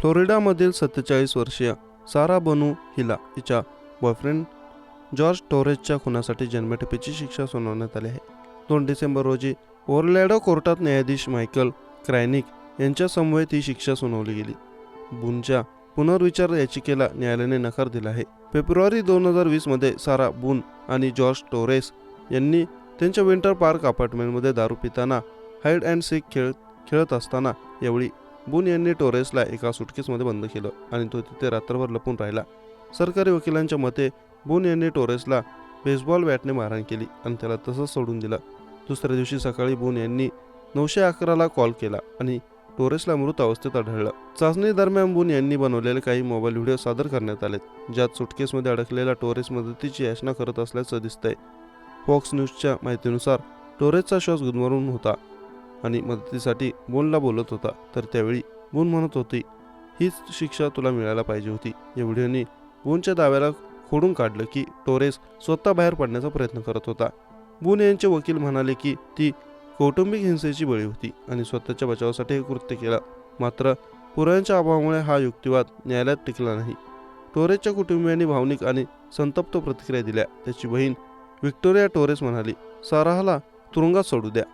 फ्लोरिडामधील 47 वर्षीय सारा बनू हिला तिच्या बॉयफ्रेंड जॉर्ज टोरेसच्या खुनासाठी जन्मठेपेची शिक्षा सुनावण्यात आली आहे. 2 डिसेंबर रोजी ओरलॅडो कोर्टात न्यायाधीश मायकल क्रायनिक यांच्या समवेत ही शिक्षा सुनावली गेली. बूनच्या पुनर्विचार याचिकेला न्यायालयाने नकार दिला आहे. फेब्रुवारी 2020 मध्ये सारा बून आणि जॉर्ज टोरेस यांनी त्यांच्या विंटर पार्क अपार्टमेंटमध्ये दारू पिताना हाईड अँड सीक खेळत असताना यावेळी बून यांनी टोरेसला एका सुटकेसमध्ये बंद केलं आणि तो तिथे रात्रभर लपून राहिला. सरकारी वकिलांच्या मते बून यांनी टोरेसला बेसबॉल बॅटने मारहाण केली आणि त्याला तसंच सोडून दिलं. दुसऱ्या दिवशी सकाळी बून यांनी 911ला कॉल केला आणि टोरेसला मृत अवस्थेत आढळलं. चाचणी दरम्यान बून यांनी बनवलेले काही मोबाईल व्हिडिओ सादर करण्यात आलेत, ज्यात सुटकेसमध्ये अडकलेला टोरेस मदतीची याचना करत असल्याचं दिसतंय. फॉक्स न्यूजच्या माहितीनुसार टोरेसचा श्वास गुदमरून होता आणि मदतीसाठी बूनला बोलत होता, तर त्यावेळी बून म्हणत होती, हीच शिक्षा तुला मिळायला पाहिजे होती. या व्हिडिओनी बूनच्या दाव्याला खोडून काढलं की टोरेस स्वतः बाहेर पडण्याचा प्रयत्न करत होता. बून यांचे वकील म्हणाले की ती कौटुंबिक हिंसेची बळी होती आणि स्वतःच्या बचावासाठी हे कृत्य केलं. मात्र पुराव्यांच्या अभावामुळे हा युक्तिवाद न्यायालयात टिकला नाही. टोरेसच्या कुटुंबियांनी भावनिक आणि संतप्त प्रतिक्रिया दिल्या. त्याची बहीण व्हिक्टोरिया टोरेस म्हणाली, साराहला तुरुंगात सोडू द्या.